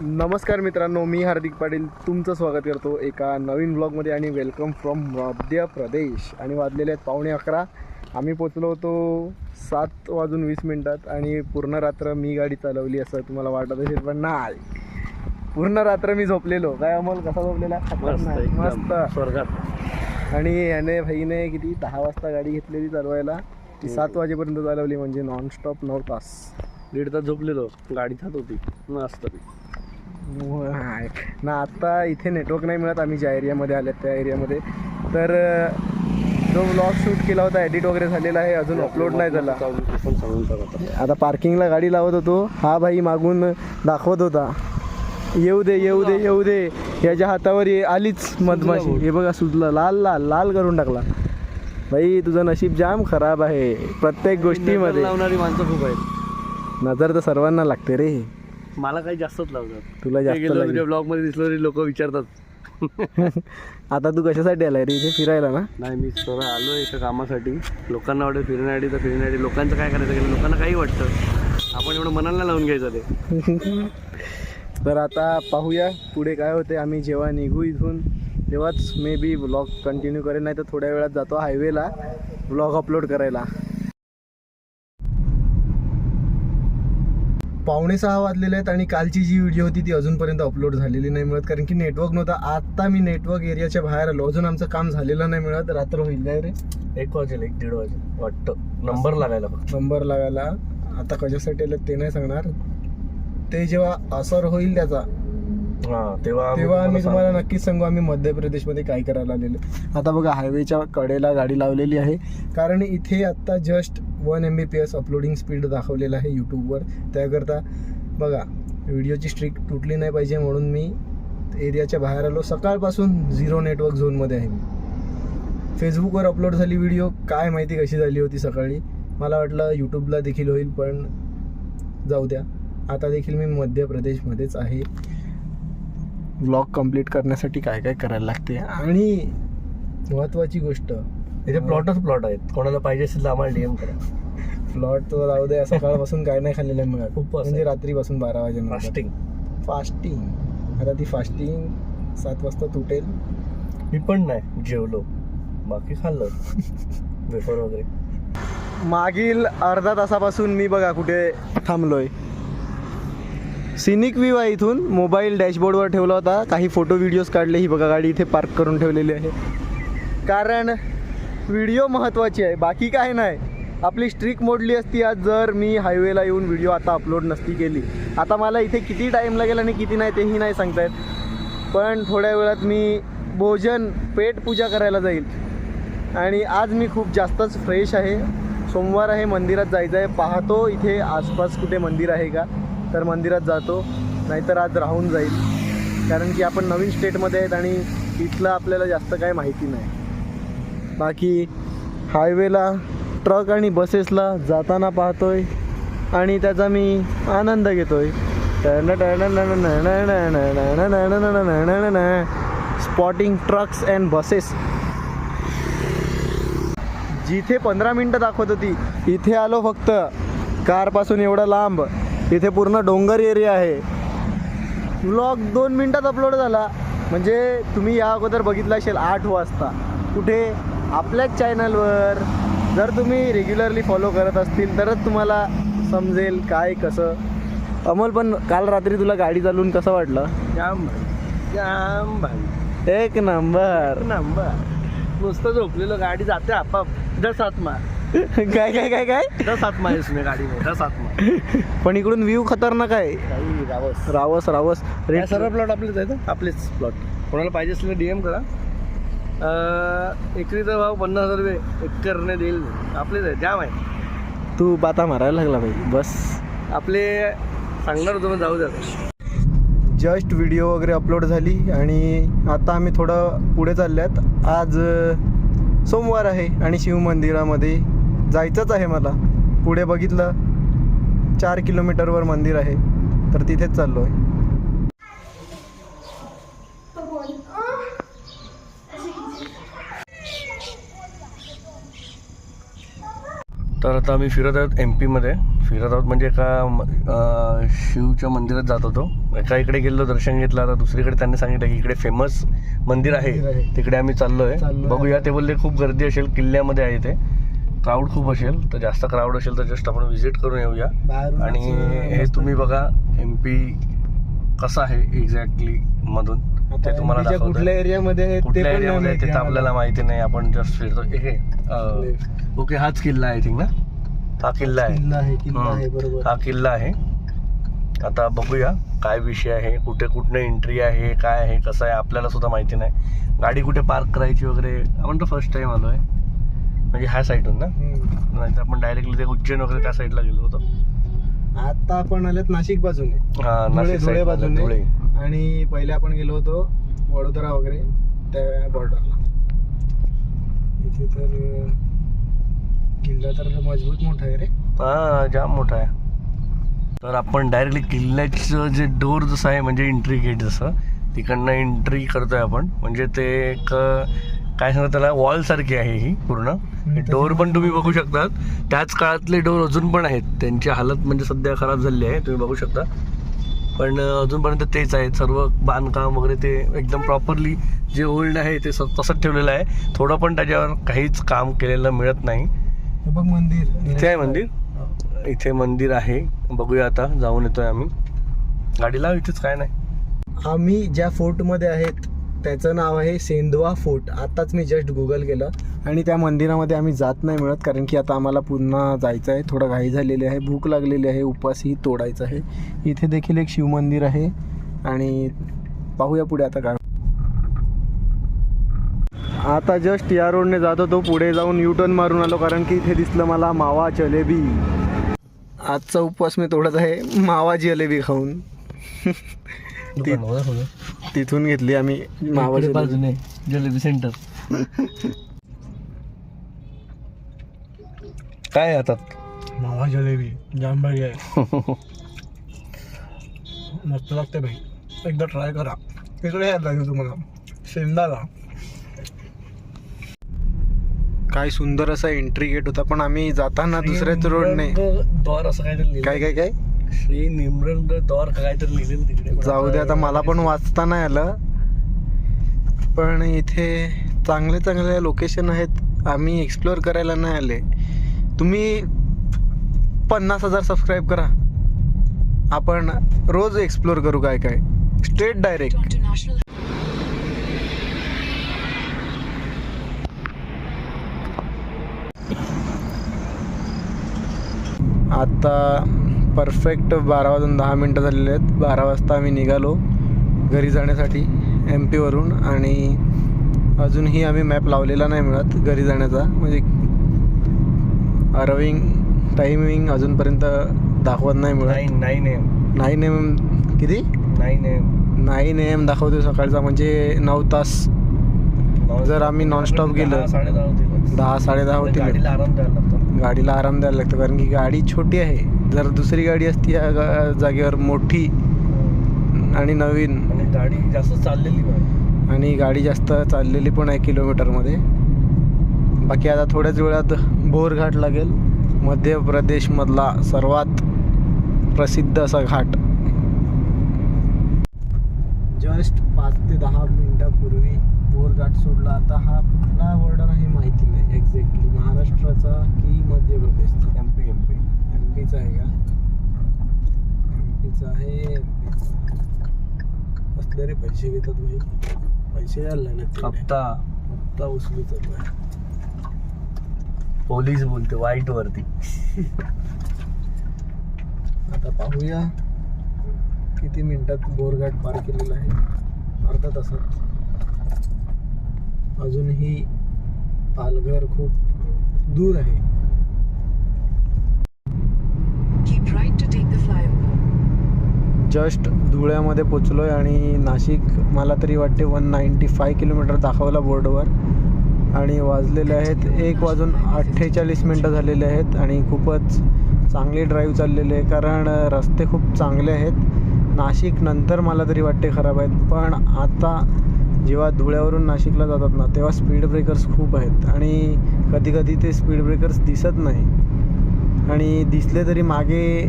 नमस्कार मित्रांनो, मी हार्दिक पाटील तुमचं स्वागत करतो एका नवीन ब्लॉगमध्ये आणि वेलकम फ्रॉम मध्य प्रदेश. आणि वाजलेले आहेत 11:15. आम्ही पोचलो होतो 7:20 आणि पूर्ण रात्र मी गाडी चालवली असं तुम्हाला वाटत असेल, पण नाही, पूर्ण रात्र मी झोपलेलो. काय अमोल, कसा झोपलेला? मस्त स्वर्गात. आणि याने भाईने किती 10 वाजता गाडी घेतलेली चालवायला, ती 7 वाजेपर्यंत चालवली, म्हणजे नॉनस्टॉप 9 तास. 1.5 तास झोपलेलो, गाडी थात होती मस्त ना. आता इथे नेटवर्क नाही मिळत, आम्ही ज्या एरियामध्ये आले त्या एरियामध्ये. तर जो व्लॉग शूट केला होता, एडिट वगैरे झालेला आहे, अजून अपलोड नाही झाला. आता पार्किंगला गाडी लावत होतो, हा भाई मागून दाखवत होता येऊ दे येऊ दे येऊ दे, याच्या हातावर आलीच मधमाशी. हे बघा, सुजला, लाल लाल लाल करून टाकला. भाई तुझं नशीब जाम खराब आहे, प्रत्येक गोष्टीमध्ये लावणारी माणसं खूप आहेत. नजर तर सर्वांना लागते रे. मला काही जास्तच लावतात, तुला जास्त ब्लॉग मध्ये दिसलो तरी लोक विचारतात. आता तू कशासाठी आलाय रे इथे फिरायला? ना नाही, मी स्वतः आलो एका कामासाठी. लोकांना वाटतं फिरण्यासाठी तर फिरण्यासाठी. लोकांचं काय करायचं गेलं, लोकांना काही वाटतं, आपण एवढं मनाला लावून घ्यायचं ते. तर आता पाहूया पुढे काय होते. आम्ही जेव्हा निघू इथून तेव्हाच मे बी व्लॉग कंटिन्यू करेन, नाही तर थोड्या वेळात जातो हायवेला व्लॉग अपलोड करायला. 5:15 वाजलेले आहेत आणि कालची जी व्हिडिओ होती ती अजूनपर्यंत अपलोड झालेली नाही मिळत, कारण की नेटवर्क नव्हता. आता मी नेटवर्क एरियाच्या बाहेर आलो, अजून आमचं काम झालेलं नाही मिळत. रात्र होईल काय रे? 1 वाजेल, 1-1:30 वाजेल वाटतं. नंबर लागायला फक्त नंबर लागायला. आता कशासाठी आलं ते नाही सांगणार, ते जेव्हा असर होईल त्याचा तेव्हा आम्ही तुम्हाला नक्कीच सांगू आम्ही मध्य प्रदेशमध्ये काय करायला आलेलो. आता बघा, हायवेच्या कडेला गाडी लावलेली आहे, कारण इथे आत्ता जस्ट 1 MBps अपलोडिंग स्पीड दाखवलेलं आहे यूट्यूबवर. त्याकरता बघा, व्हिडिओची स्ट्रिक तुटली नाही पाहिजे म्हणून मी एरियाच्या बाहेर आलो. सकाळपासून 0 नेटवर्क झोनमध्ये आहे मी. फेसबुकवर अपलोड झाली व्हिडिओ, काय माहिती कशी झाली होती सकाळी. मला वाटलं यूट्यूबला देखील होईल, पण जाऊ द्या. आता देखील मी मध्य प्रदेशमध्येच आहे. व्लॉग कंप्लीट करण्यासाठी काय काय करायला लागते, आणि महत्त्वाची गोष्ट, इथे प्लॉट आहेत. कोणाला पाहिजे असेल तर आम्हाला DM करा. प्लॉट तर जाऊ द्या, सकाळपासून काय नाही खाल्लेलं मिळत, खूप म्हणजे रात्रीपासून 12 वाजेनंतर फास्टिंग. आता ती फास्टिंग 7 वाजता तुटेल. मी पण नाही जेवलो, बाकी खाल्लं वेफर वगैरे. मागील अर्धा तासापासून मी बघा कुठे थांबलोय. सिनिक व्ह्यू आहे. इथून मोबाईल डॅशबोर्डवर ठेवला होता, काही फोटो व्हिडिओज काढले. ही बघा गाडी इथे पार्क करून ठेवलेली आहे, कारण व्हिडिओ महत्त्वाची आहे, बाकी काय नाही. आपली स्ट्रिक मोडली असती आज जर मी हायवेला येऊन व्हिडिओ आता अपलोड नसती केली. आता मला इथे किती टाईम लागेल आणि किती नाही तेही नाही सांगता येत, पण थोड्या वेळात मी भोजन पेट पूजा करायला जाईल. आणि आज मी खूप जास्तच फ्रेश आहे. सोमवार आहे, मंदिरात जायचं आहे. पाहतो इथे आसपास कुठे मंदिर आहे का, तर मंदिरात जातो, नाहीतर आज राहून जाईल, कारण की आपण नवीन स्टेटमध्ये आहेत आणि इथलं आपल्याला जास्त काय माहिती नाही. बाकी हायवेला ट्रक आणि बसेसला जाताना पाहतोय आणि त्याचा मी आनंद घेतोय. Spotting trucks and buses. जिथे 15 मिनटं दाखवत होती, इथे आलो फक्त कारपासून एवढा लांब. इथे पूर्ण डोंगर एरिया आहे. व्लॉग 2 मिनटात अपलोड झाला, म्हणजे तुम्ही या अगोदर बघितला असेल 8 वाजता. कुठे? आपल्याच चॅनलवर. जर तुम्ही रेग्युलरली फॉलो करत असतील तरच तुम्हाला समजेल काय कसं. अमोल, पण काल रात्री तुला गाडी चालवून कसं वाटलं? जाम भाई, एक नंबर. नुसतं झोपलेलं, गाडी जाते आपाप. 10 आत्मा काय काय काय काय 10 आत्मा आहे इसमें, गाडी में 10 आत्मा. पण इकडून व्ह्यू खतरनाक आहे. रावस रावस सर्व प्लॉट आपलेच आहेत, आपलेच प्लॉट. कोणाला पाहिजे असलेलं DM करा. एकरीचा भाव 50,000 रुपये एकरने देईल. आपलेच आहे, जाम आहे. तू बाता मारायला लागला भाई, बस. आपले सांगणार होतो, मग जाऊ द्या. जस्ट व्हिडिओ वगैरे अपलोड झाली आणि आता आम्ही थोडं पुढे चालल्यात. आज सोमवार आहे आणि शिवमंदिरामध्ये जायचंच आहे मला. पुढे बघितलं 4 किलोमीटरवर मंदिर आहे, तर तिथेच चाललो आहे. तर आता आम्ही फिरत आहोत MP मध्ये. फिरत आहोत म्हणजे एका शिवच्या मंदिरात जात होतो. एका इकडे गेलो, दर्शन घेतलं. आता दुसरीकडे त्यांनी सांगितलं की इकडे फेमस मंदिर आहे, तिकडे आम्ही चाललोय. बघूया. ते बोलले खूप गर्दी असेल, किल्ल्यामध्ये आहे ते, क्राऊड खूप असेल. तर जास्त क्राऊड असेल तर जस्ट आपण व्हिजिट करून येऊया. आणि हे तुम्ही बघा MP कसं आहे एक्झॅक्टली मधून ते तुम्हाला दाखवतो. कुठल्या एरियामध्ये कुठल्या एरियामध्ये ते तर आपल्याला माहिती नाही, आपण जस्ट फिरतो. ओके, हाच किल्ला आहे थिंक ना, हा किल्ला आहे. बरोबर, हा किल्ला आहे. आता बघूया काय विषय आहे, कुठे एंट्री आहे, काय आहे, कसं आहे, आपल्याला सुद्धा माहिती नाही. गाडी कुठे पार्क करायची वगैरे. आपण तर फर्स्ट टाइम आलो आहे म्हणजे ह्या साईडून ना, नाहीतर आपण डायरेक्टली ते उज्जैन वगैरे त्या साईडला गेलो होतो. आता आपण आलेत नाशिक बाजूने, नाशिक धुळे बाजूने. धुळे. आणि पहिले आपण गेलो होतो वडोदरा वगैरे त्या बॉर्डरला. इथे तर किल्ला तर मजबूत मोठा आहे रे. जाम मोठा आहे. तर आपण डायरेक्टली किल्ल्याचं जे डोर जसं आहे म्हणजे एंट्री गेट जसं तिकडनं एंट्री करतोय आपण. म्हणजे ते एक काय सांगतात त्याला, वॉल सारखी आहे ही पूर्ण. डोर पण तुम्ही बघू शकतात, त्याच काळातले डोर अजून पण आहेत. त्यांची हालत म्हणजे सध्या खराब झालेली आहे, तुम्ही बघू शकता. पण अजूनपर्यंत तेच आहेत. सर्व बांधकाम वगैरे ते एकदम प्रॉपरली जे ओल्ड आहे ते तसंच ठेवलेलं आहे. थोडं पण त्याच्यावर काहीच काम केलेलं मिळत नाही. बघ मंदिर, इथे आहे मंदिर, इथे मंदिर आहे. बघूया, आता जाऊन येतोय आम्ही. गाडीला इथेच काय नाही. आम्ही ज्या फोर्टमध्ये आहेत त्याचं नाव आहे सेंधवा फोर्ट. आताच मी जस्ट गुगल केलं. आणि त्या मंदिरामध्ये आम्ही जात नाही मिळत, कारण की आता आम्हाला पुन्हा जायचं आहे. थोडं घाई झालेली आहे, भूक लागलेली आहे, उपवासही तोडायचं आहे. इथे देखील एक शिवमंदिर आहे. आणि पाहूया पुढे आता काय. आता जस्ट या रोडने जात होतो, पुढे जाऊन U-टर्न मारून आलो, कारण की इथे दिसलं मला मावा जलेबी. आजचा उपवास मी तोडत आहे मावा जलेबी खाऊन. तिथून घेतली आम्ही मावा जलेबी सेंटर. काय हातात मावा जलेबी जाम भारी आहे. मस्त लागते भाई, एकदा ट्राय करा. तिकडे यायला लागेल तुम्हाला शेंदाला. काय सुंदर असा एंट्री गेट होता, पण आम्ही जाताना दुसऱ्याच रोडने द्वार असं काहीतरी काय श्री निमरंग द्वार काहीतरी लिहिलेलं तिकडे. जाऊ दे, आता मला पण वाचता नाही आलं. पण इथे चांगले लोकेशन आहेत, आम्ही एक्सप्लोअर करायला नाही आले. तुम्ही 50,000 सबस्क्राईब करा, आपण रोज एक्सप्लोअर करू काय स्ट्रेट डायरेक्ट. आता परफेक्ट 12:10 झालेले आहेत. 12 वाजता आम्ही निघालो घरी जाण्यासाठी MP वरून. आणि अजूनही आम्ही मॅप लावलेला नाही मिळत घरी जाण्याचा, म्हणजे अरायविंग टायमिंग अजूनपर्यंत दाखवत नाही मिळत. 9 AM किती 9 AM दाखवते सकाळचा, म्हणजे 9 तास. जर आम्ही नॉनस्टॉप गेलो 10 साडेदहा होतील. गाडीला आराम द्यायला लागतं, कारण की गाडी छोटी आहे. जर दुसरी गाडी असती या जागेवर मोठी आणि नवीन, गाडी जास्त चाललेली पण, आणि गाडी जास्त चाललेली पण आहे किलोमीटरमध्ये. बाकी आता थोड्याच वेळात बोरघाट लागेल, मध्य प्रदेशमधला सर्वात प्रसिद्ध असा घाट. जस्ट 5 ते 10 मिनिटापूर्वी बोरघाट सोडला. आता हा कुठला बॉर्डर आहे माहिती नाही एक्झॅक्टली, महाराष्ट्राचा की मध्य प्रदेशचा. MPचा आहे का? MPचा आहे. असले रे पैसे घेतात भाई, पैसे यायला लागले. हप्ता उचलू चालू आहे. पोलीस बोलते वाईट वरती. आता पाहूया किती मिनिटात बोरघाट पार केलेला आहे. अर्धा तासात. अजूनही पालघर खूप दूर आहे. जस्ट धुळ्यामध्ये पोचलोय आणि नाशिक मला तरी वाटते 195 किलोमीटर दाखवला बोर्डवर. आणि वाजलेले आहेत 1:48 झालेले आहेत. आणि खूपच चांगली ड्राईव्ह चाललेली आहे, कारण रस्ते खूप चांगले आहेत. नाशिक नंतर मला तरी वाटते खराब आहेत, पण आता जेव्हा धुळ्यावरून नाशिकला जातात ना, तेव्हा स्पीड ब्रेकर्स खूप आहेत. आणि कधी कधी ते स्पीड ब्रेकर्स दिसत नाही, आणि दिसले तरी मागे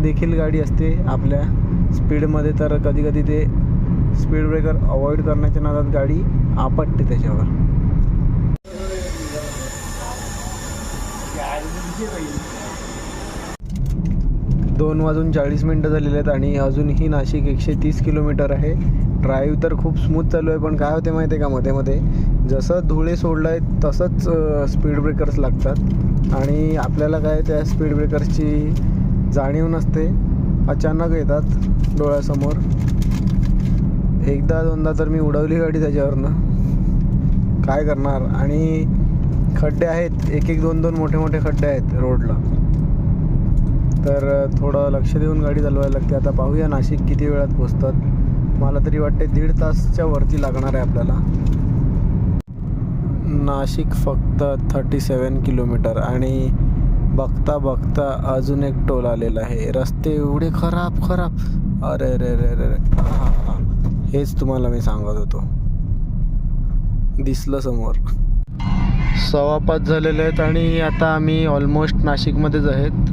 देखील गाडी असते आपल्या स्पीडमध्ये, तर कधी कधी ते स्पीड ब्रेकर अवॉइड करण्याच्या नादात गाडी आपटते त्याच्यावर. 2:40 झालेले आहेत आणि अजूनही नाशिक 130 किलोमीटर आहे. ड्राईव्ह तर खूप स्मूथ चालू आहे, पण काय होते माहिती आहे का, मध्ये मध्ये जसं धुळे सोडलं आहे तसंच स्पीड ब्रेकर्स लागतात आणि आपल्याला काय त्या स्पीड ब्रेकर्सची जाणीव नसते, अचानक येतात डोळ्यासमोर. एकदा दोनदा तर मी उडवली गाडी त्याच्यावरनं, काय करणार. आणि खड्डे आहेत, एक एक दोन दोन मोठे मोठे खड्डे आहेत रोडला, तर थोडं लक्ष देऊन गाडी चालवायला लागते. आता पाहूया नाशिक किती वेळात पोचतात. मला तरी वाटते 1.5 तासच्या वरती लागणार आहे आपल्याला. नाशिक फक्त 37 किलोमीटर आणि बघता बघता अजून एक टोल आलेला आहे. रस्ते एवढे खराब खराब, अरे रे रे रे रे, हेच तुम्हाला मी सांगत होतो. दिसलं समोर. 5:15 झालेले आहेत आणि आता आम्ही ऑलमोस्ट नाशिकमध्येच आहेत.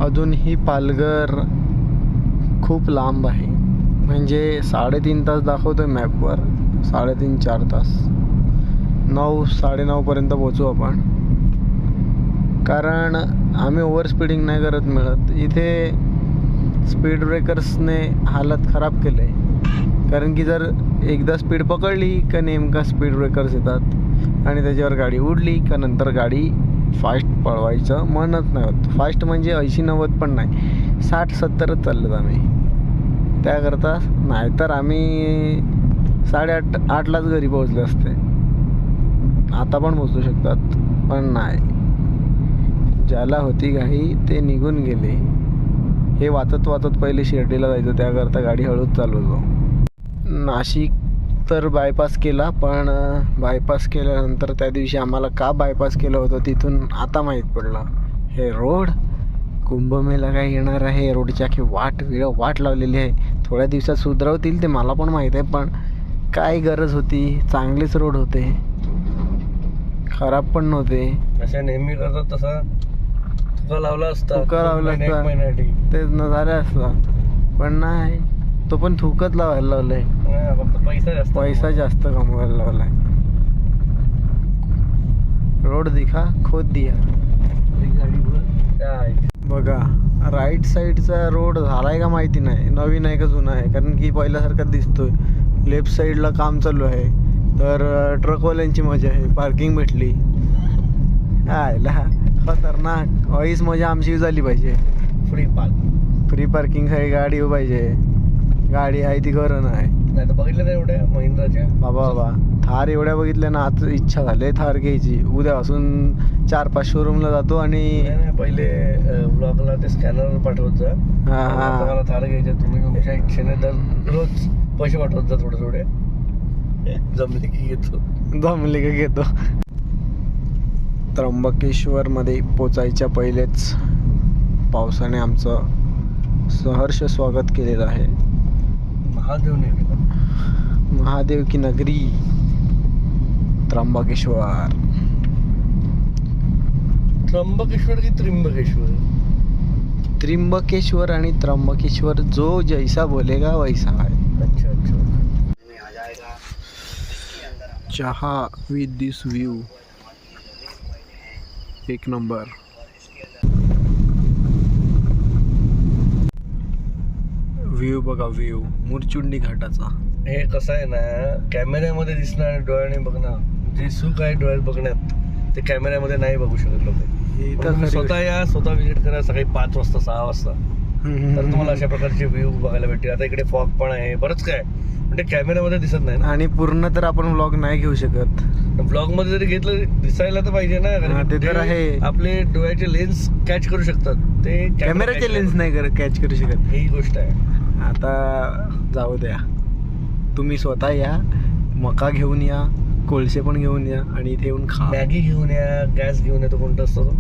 अजूनही पालघर खूप लांब आहे, म्हणजे 3.5 तास दाखवतो आहे मॅपवर. 3.5-4 तास. 9, 9:30पर्यंत पोचू आपण, कारण आम्ही ओव्हर स्पीडिंग नाही करत मिळत इथे. स्पीड ब्रेकर्सने हालत खराब केलं आहे, कारण की जर एकदा स्पीड पकडली का नेमका स्पीड ब्रेकर्स येतात आणि त्याच्यावर गाडी उडली का नंतर गाडी फास्ट पळवायचं मनच नाही होत. फास्ट म्हणजे 80-90 पण नाही, 60-70च चाललं आम्ही. त्याकरता नाहीतर आम्ही 7:30-8लाच घरी पोहोचले असते. आता पण पोचू शकतात, पण नाही. ज्याला होती घाई ते निघून गेले. हे वाचत वाचत पहिले शिर्डीला जायचं, त्याकरता गाडी हळूच चालवतो. नाशिक तर बायपास केला, पण बायपास केल्यानंतर त्या दिवशी आम्हाला का बायपास केलं होतं तिथून आता माहीत पडलं. हे रोड कुंभमेला काय येणार आहे, रोडची अख्खी वाट लावलेली आहे. थोड्या दिवसात सुधरवतील ते मला पण माहीत आहे, पण काय गरज होती. चांगलेच रोड होते, खराब पण नव्हते. अशा नेहमी करतात तसा तुका लावला असता, तेच न झालं असतं, पण नाही. तो पण थुकत लावायला लावलंय, फक्त पैसा जास्त कमवायला लावलाय. रोड दिखा खोद दिया. बघा राईट साईडचा रोड झालाय का माहिती नाही, नवीन आहे का जुना आहे, कारण की पहिल्यासारखाच दिसतोय. लेफ्ट साईडला काम चालू आहे, तर ट्रकवाल्यांची मजा आहे, पार्किंग भेटली. आयला खतरनाक. ऑईस मजा आमची झाली पाहिजे. फ्री पार्किंग आहे, गाडी पाहिजे. गाडी आहे ती घरं नाही तर बघितलं नाही एवढ्या महिंद्राच्या. बाबा थार एवढ्या बघितल्या ना, आता इच्छा झाली थार घ्यायची. उद्यापासून 4-5 शोरूमला जातो आणि पहिले ब्लॉगला ते स्कॅनर पाठवत जा. मला थार घ्यायचे, तुम्ही तुमच्या इच्छेने दररोज पैसे पाठवत जा थोडे थोडे. जमले की घेतो. त्र्यंबकेश्वरमध्ये पोचायच्या पहिलेच पावसाने आमचं सहर्ष स्वागत केलेलं आहे. महादेव की नगरी त्र्यंबकेश्वर. त्र्यंबकेश्वर की त्र्यंबकेश्वर? त्र्यंबकेश्वर आणि त्र्यंबकेश्वर जो जैसा बोलेगा वैसा है. अच्छा. चहा विथ दिस व्यू, एक नंबर. व्ह्यू बघा, व्ह्यू मुरचुंडी घाटाचा. हे कसं आहे ना, कॅमेऱ्यामध्ये दिसणार डोळ्याने बघणं, जे सुख आहे डोळ्यात बघण्यात, ते कॅमेऱ्यामध्ये नाही बघू शकत लोक. स्वतः विजिट करा सकाळी 5 वाजता 6 वाजता, तर तुम्हाला अशा प्रकारचे व्ह्यू बघायला भेटतील. आता इकडे फॉग पण आहे, बरंच काय, म्हणजे कॅमेऱ्यामध्ये दिसत नाही ना. आणि पूर्ण तर आपण व्लॉग नाही घेऊ शकत. ब्लॉग मध्ये जरी घेतलं दिसायला तर पाहिजे ना, कारण ते तर आहे. आपले डोळ्याचे लेन्स कॅच करू शकतात, ते कॅमेराचे लेन्स नाही कॅच करू शकत. ही गोष्ट आहे. आता जाऊ द्या, तुम्ही स्वतः या, मका घेऊन या, कोळसे पण घेऊन या आणि इथे येऊन खा. मॅगी घेऊन या, गॅस घेऊन या, तो कोणता असतो तो.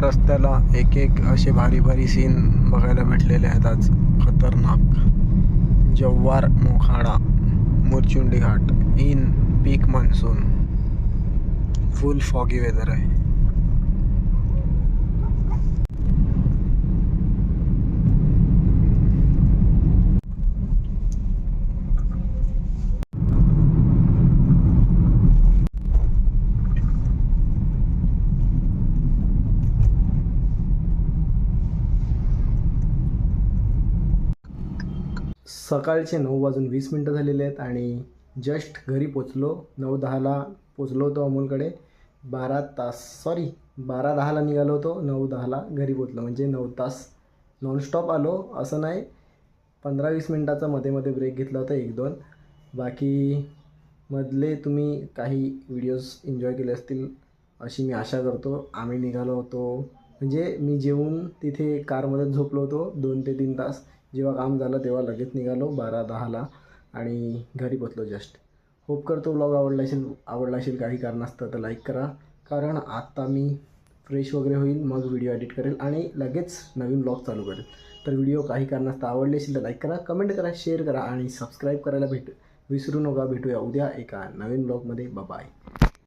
रस्त्याला एक एक असे भारी भारी सीन बघायला भेटलेले आहेत आज. खतरनाक. Jawhar Mokhada Murchundi Ghat in peak monsoon. Full foggy weather आहे. सकाळचे 9:20 झालेले आहेत आणि जस्ट घरी पोचलो. 9:10ला पोचलो होतो अमोलकडे. 12:10ला निघालो होतो. 9:10ला घरी पोचलो, म्हणजे 9 तास नॉनस्टॉप आलो असं नाही. 15-20 मिनटाचा मध्ये ब्रेक घेतला होता 1-2. बाकी मधले तुम्ही काही व्हिडिओज एन्जॉय केले असतील अशी मी आशा करतो. आम्ही निघालो होतो, म्हणजे मी जेवून तिथे कारमध्ये झोपलो होतो 2 ते 3 तास. जेव्हा काम झालं तेव्हा लगेच निघालो 12:10ला आणि घरी पोचलो जस्ट. होप करतो व्लॉग आवडला असेल. काही कारणास्तव तर लाईक करा, कारण आता मी फ्रेश वगैरे होईल, मग व्हिडिओ एडिट करेल आणि लगेच नवीन व्लॉग चालू करेल. तर व्हिडिओ काही कारणास्तव आवडले असेल तर लाईक करा, कमेंट करा, शेअर करा आणि सबस्क्राईब करायला विसरू नका. भेटूया उद्या एका नवीन व्लॉगमध्ये. बाय.